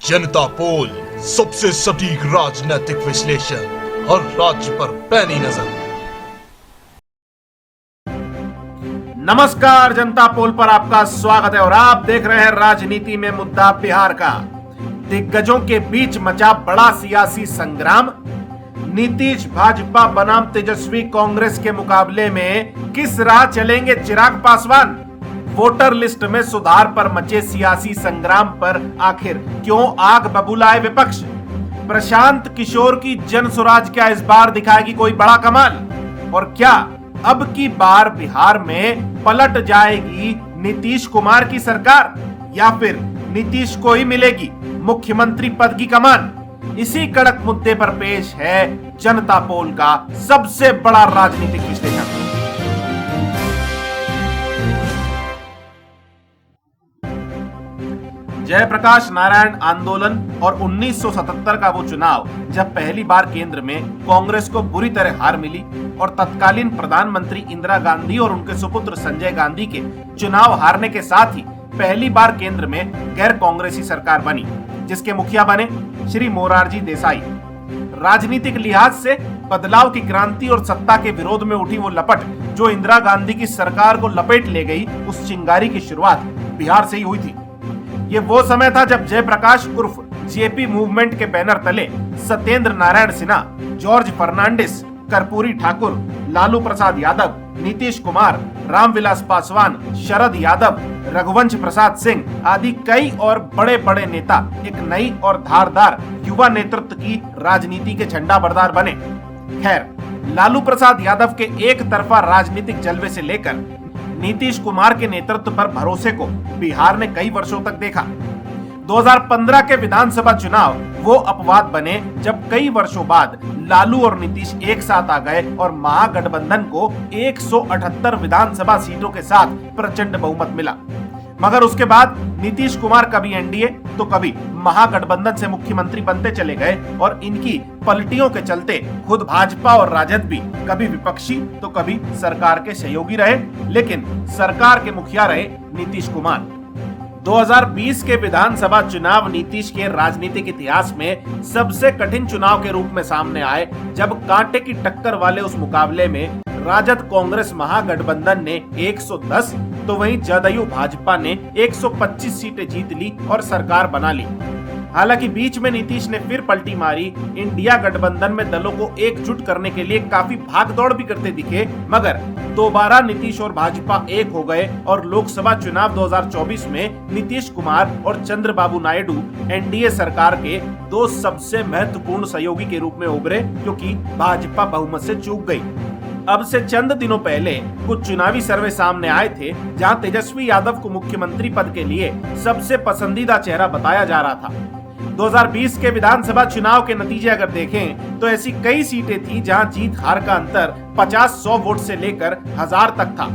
जनता पोल, सबसे सटीक राजनीतिक विश्लेषण, हर राज्य पर पैनी नजर। नमस्कार, जनता पोल पर आपका स्वागत है और आप देख रहे हैं राजनीति में मुद्दा बिहार का। दिग्गजों के बीच मचा बड़ा सियासी संग्राम। नीतीश भाजपा बनाम तेजस्वी कांग्रेस के मुकाबले में किस राह चलेंगे चिराग पासवान? वोटर लिस्ट में सुधार पर मचे सियासी संग्राम पर आखिर क्यों आग बबूलाए विपक्ष? प्रशांत किशोर की जन स्वराज क्या इस बार दिखाएगी कोई बड़ा कमाल? और क्या अब की बार बिहार में पलट जाएगी नीतीश कुमार की सरकार या फिर नीतीश को ही मिलेगी मुख्यमंत्री पद की कमान? इसी कड़क मुद्दे पर पेश है जनता पोल का सबसे बड़ा राजनीतिक विश्लेषण। जयप्रकाश नारायण आंदोलन और 1977 का वो चुनाव जब पहली बार केंद्र में कांग्रेस को बुरी तरह हार मिली और तत्कालीन प्रधानमंत्री इंदिरा गांधी और उनके सुपुत्र संजय गांधी के चुनाव हारने के साथ ही पहली बार केंद्र में गैर कांग्रेसी सरकार बनी, जिसके मुखिया बने श्री मोरारजी देसाई। राजनीतिक लिहाज से बदलाव की क्रांति और सत्ता के विरोध में उठी वो लपट जो इंदिरा गांधी की सरकार को लपेट ले गई, उस चिंगारी की शुरुआत बिहार से ही हुई थी। ये वो समय था जब जयप्रकाश उर्फ जेपी मूवमेंट के बैनर तले सत्येंद्र नारायण सिन्हा, जॉर्ज फर्नांडिस, कर्पूरी ठाकुर, लालू प्रसाद यादव, नीतीश कुमार, रामविलास पासवान, शरद यादव, रघुवंश प्रसाद सिंह आदि कई और बड़े बड़े नेता एक नई और धारदार युवा नेतृत्व की राजनीति के झंडा बरदार बने। खैर, लालू प्रसाद यादव के एक तरफा राजनीतिक जलवे से लेकर नीतीश कुमार के नेतृत्व पर भरोसे को बिहार ने कई वर्षों तक देखा। 2015 के विधानसभा चुनाव वो अपवाद बने जब कई वर्षों बाद लालू और नीतीश एक साथ आ गए और महागठबंधन को 178 विधानसभा सीटों के साथ प्रचंड बहुमत मिला। मगर उसके बाद नीतीश कुमार कभी एनडीए तो कभी महागठबंधन से मुख्यमंत्री बनते चले गए और इनकी पलटियों के चलते खुद भाजपा और राजद भी कभी विपक्षी तो कभी सरकार के सहयोगी रहे, लेकिन सरकार के मुखिया रहे नीतीश कुमार। 2020 के विधानसभा चुनाव नीतीश के राजनीतिक इतिहास में सबसे कठिन चुनाव के रूप में सामने आए, जब कांटे की टक्कर वाले उस मुकाबले में राजद कांग्रेस महागठबंधन ने 110 तो वहीं जदयू भाजपा ने 125 सीटें जीत ली और सरकार बना ली। हालांकि बीच में नीतीश ने फिर पलटी मारी। इंडिया गठबंधन में दलों को एकजुट करने के लिए काफी भागदौड़ भी करते दिखे, मगर दोबारा नीतीश और भाजपा एक हो गए और लोकसभा चुनाव 2024 में नीतीश कुमार और चंद्रबाबू नायडू एनडीए सरकार के दो सबसे महत्वपूर्ण सहयोगी के रूप में उभरे, क्योंकि भाजपा बहुमत से चूक गई। अब से चंद दिनों पहले कुछ चुनावी सर्वे सामने आए थे जहां तेजस्वी यादव को मुख्यमंत्री पद के लिए सबसे पसंदीदा चेहरा बताया जा रहा था। 2020 के विधानसभा चुनाव के नतीजे अगर देखें तो ऐसी कई सीटें थी जहां जीत हार का अंतर 50-100 वोट से लेकर 1000 तक था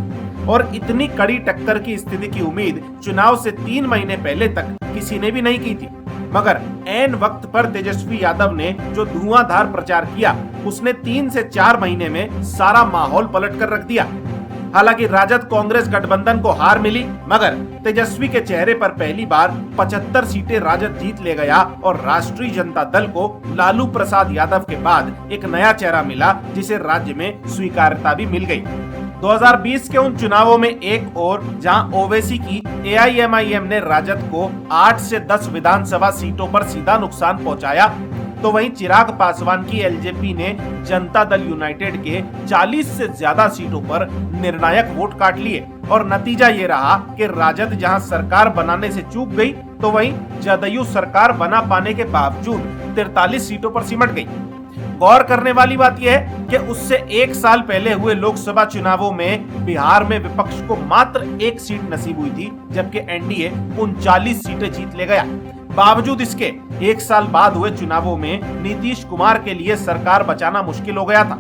और इतनी कड़ी टक्कर की स्थिति की उम्मीद चुनाव से 3 महीने पहले तक किसी ने भी नहीं की थी। मगर ऐन वक्त पर तेजस्वी यादव ने जो धुआंधार प्रचार किया, उसने 3 से 4 महीने में सारा माहौल पलट कर रख दिया। हालांकि राजद कांग्रेस गठबंधन को हार मिली, मगर तेजस्वी के चेहरे पर पहली बार 75 सीटें राजद जीत ले गया और राष्ट्रीय जनता दल को लालू प्रसाद यादव के बाद एक नया चेहरा मिला, जिसे राज्य में स्वीकार्यता भी मिल गई। 2020 के उन चुनावों में एक और जहां ओवैसी की एआईएमआईएम ने राजद को 8 से 10 विधानसभा सीटों पर सीधा नुकसान पहुंचाया, तो वहीं चिराग पासवान की एलजेपी ने जनता दल यूनाइटेड के 40 से ज्यादा सीटों पर निर्णायक वोट काट लिए और नतीजा ये रहा कि राजद जहां सरकार बनाने से चूक गई, तो वहीं जदयू सरकार बना पाने के बावजूद 43 सीटों पर सिमट गई। गौर करने वाली बात यह है कि उससे एक साल पहले हुए लोकसभा चुनावों में बिहार में विपक्ष को मात्र 1 सीट नसीब हुई थी, जबकि एनडीए 39 सीटें जीत ले गया। बावजूद इसके एक साल बाद हुए चुनावों में नीतीश कुमार के लिए सरकार बचाना मुश्किल हो गया था।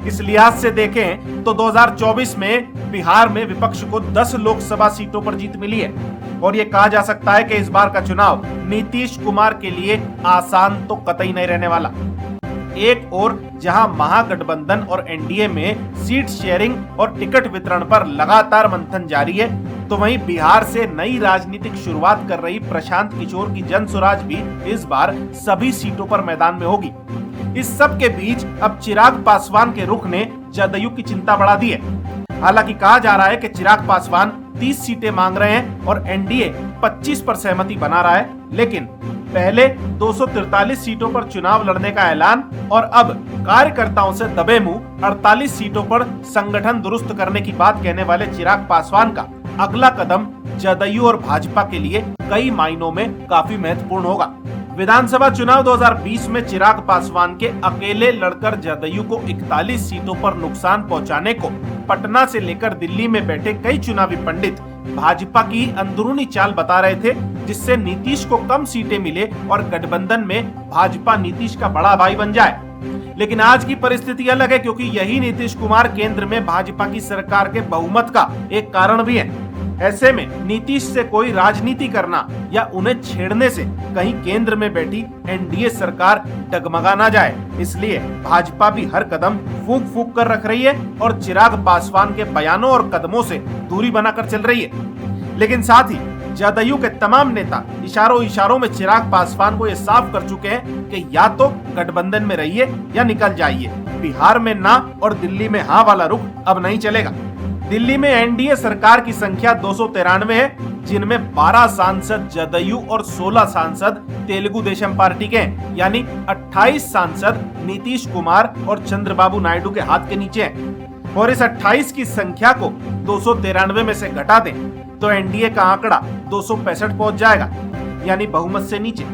इस लिहाज से देखें तो 2024 में बिहार में विपक्ष को 10 लोकसभा सीटों पर जीत मिली है और ये कहा जा सकता है कि इस बार का चुनाव नीतीश कुमार के लिए आसान तो कतई नहीं रहने वाला। एक और जहां महागठबंधन और एनडीए में सीट शेयरिंग और टिकट वितरण पर लगातार मंथन जारी है, तो वहीं बिहार से नई राजनीतिक शुरुआत कर रही प्रशांत किशोर की जन स्वराज भी इस बार सभी सीटों पर मैदान में होगी। इस सब के बीच अब चिराग पासवान के रुख ने जदयू की चिंता बढ़ा दी है। हालांकि कहा जा रहा है कि चिराग पासवान 30 सीटें मांग रहे हैं और एनडीए 25 पर सहमति बना रहा है, लेकिन पहले 243 सीटों पर चुनाव लड़ने का ऐलान और अब कार्यकर्ताओं से दबे मुंह 48 सीटों पर संगठन दुरुस्त करने की बात कहने वाले चिराग पासवान का अगला कदम जदयू और भाजपा के लिए कई मायनों में काफी महत्वपूर्ण होगा। विधानसभा चुनाव 2020 में चिराग पासवान के अकेले लड़कर जदयू को 41 सीटों पर नुकसान पहुंचाने को पटना से लेकर दिल्ली में बैठे कई चुनावी पंडित भाजपा की अंदरूनी चाल बता रहे थे, जिससे नीतीश को कम सीटें मिले और गठबंधन में भाजपा नीतीश का बड़ा भाई बन जाए। लेकिन आज की परिस्थिति अलग है, क्योंकि यही नीतीश कुमार केंद्र में भाजपा की सरकार के बहुमत का एक कारण भी है। ऐसे में नीतीश से कोई राजनीति करना या उन्हें छेड़ने से कहीं केंद्र में बैठी एनडीए सरकार डगमगा ना जाए, इसलिए भाजपा भी हर कदम फूंक फूंक कर रख रही है और चिराग पासवान के बयानों और कदमों से दूरी बनाकर चल रही है। लेकिन साथ ही जदयू के तमाम नेता इशारों में चिराग पासवान को ये साफ कर चुके हैं कि या तो गठबंधन में रहिए या निकल जाइए। बिहार में ना और दिल्ली में हाँ वाला रुख अब नहीं चलेगा। दिल्ली में एनडीए सरकार की संख्या 293 है, जिनमें 12 सांसद जदयू और 16 सांसद तेलुगु देशम पार्टी के हैं, यानी 28 सांसद नीतीश कुमार और चंद्रबाबू नायडू के हाथ के नीचे हैं। और इस 28 की संख्या को 293 में से घटा दें तो एनडीए का आंकड़ा 265 पहुंच जाएगा, यानी बहुमत से नीचे।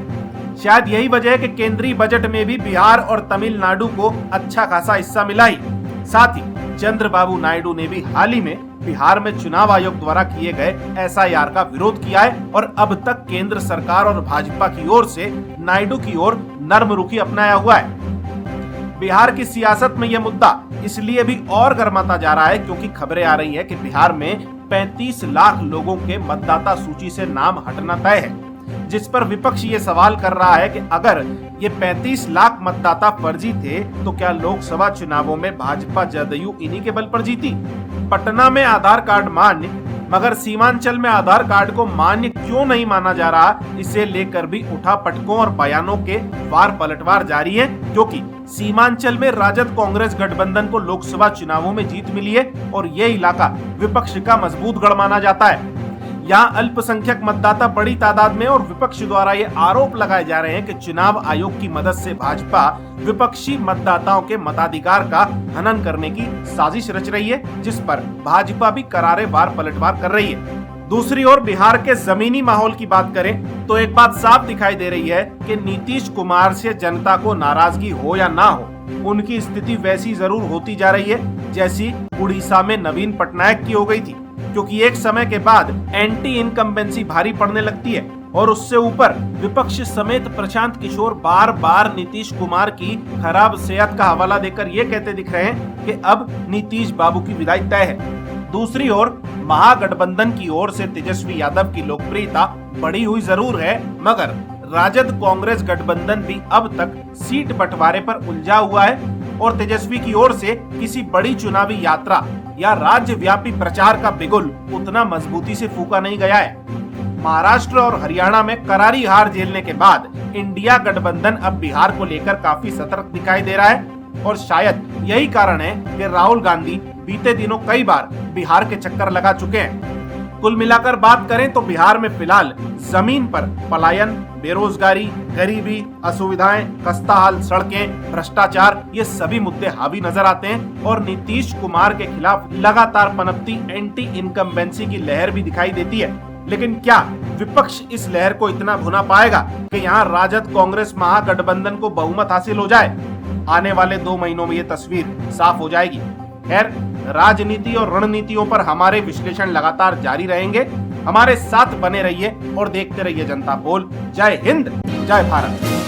शायद यही वजह है कि केंद्रीय बजट में भी बिहार और तमिलनाडु को अच्छा खासा हिस्सा मिला ही। साथ ही चंद्रबाबू नायडू ने भी हाल ही में बिहार में चुनाव आयोग द्वारा किए गए एसआईआर का विरोध किया है और अब तक केंद्र सरकार और भाजपा की ओर से नायडू की ओर नर्म रुखी अपनाया हुआ है। बिहार की सियासत में यह मुद्दा इसलिए भी और गर्माता जा रहा है क्योंकि खबरें आ रही है कि बिहार में 35 लाख लोगों के मतदाता सूची से नाम हटना तय है, जिस पर विपक्ष ये सवाल कर रहा है कि अगर ये 35 लाख मतदाता फर्जी थे तो क्या लोकसभा चुनावों में भाजपा जदयू इन्हीं के बल पर जीती। पटना में आधार कार्ड मान्य, मगर सीमांचल में आधार कार्ड को मान्य क्यों नहीं माना जा रहा, इसे लेकर भी उठापटकों और बयानों के वार पलटवार जारी है, क्योंकि सीमांचल में राजद कांग्रेस गठबंधन को लोकसभा चुनावों में जीत मिली है और ये इलाका विपक्ष का मजबूत गढ़ माना जाता है। यहाँ अल्पसंख्यक मतदाता बड़ी तादाद में और विपक्ष द्वारा ये आरोप लगाए जा रहे हैं कि चुनाव आयोग की मदद से भाजपा विपक्षी मतदाताओं के मताधिकार का हनन करने की साजिश रच रही है, जिस पर भाजपा भी करारे वार पलटवार कर रही है। दूसरी ओर बिहार के जमीनी माहौल की बात करें तो एक बात साफ दिखाई दे रही है कि नीतीश कुमार से जनता को नाराजगी हो या ना हो, उनकी स्थिति वैसी जरूर होती जा रही है जैसी उड़ीसा में नवीन पटनायक की हो गई थी, क्योंकि एक समय के बाद एंटी इनकम्बेंसी भारी पड़ने लगती है और उससे ऊपर विपक्ष समेत प्रशांत किशोर बार बार नीतीश कुमार की खराब सेहत का हवाला देकर ये कहते दिख रहे हैं कि अब नीतीश बाबू की विदाई तय है। दूसरी ओर महागठबंधन की ओर से तेजस्वी यादव की लोकप्रियता बढ़ी हुई जरूर है, मगर राजद कांग्रेस गठबंधन भी अब तक सीट बंटवारे पर उलझा हुआ है और तेजस्वी की ओर से किसी बड़ी चुनावी यात्रा या राज्यव्यापी प्रचार का बिगुल उतना मजबूती से फूका नहीं गया है। महाराष्ट्र और हरियाणा में करारी हार झेलने के बाद इंडिया गठबंधन अब बिहार को लेकर काफी सतर्क दिखाई दे रहा है और शायद यही कारण है कि राहुल गांधी बीते दिनों कई बार बिहार के चक्कर लगा चुके हैं। कुल मिलाकर बात करें तो बिहार में फिलहाल जमीन पर पलायन, बेरोजगारी, गरीबी, असुविधाएं, खस्ता हाल सड़कें, भ्रष्टाचार, ये सभी मुद्दे हावी नजर आते हैं और नीतीश कुमार के खिलाफ लगातार पनपती एंटी इनकम्बेंसी की लहर भी दिखाई देती है। लेकिन क्या विपक्ष इस लहर को इतना भुना पाएगा कि यहाँ राजद कांग्रेस महागठबंधन को बहुमत हासिल हो जाए? आने वाले 2 महीनों में ये तस्वीर साफ हो जाएगी। खैर, राजनीति और रणनीतियों पर हमारे विश्लेषण लगातार जारी रहेंगे। हमारे साथ बने रहिए और देखते रहिए जनता पोल। जय हिंद, जय भारत।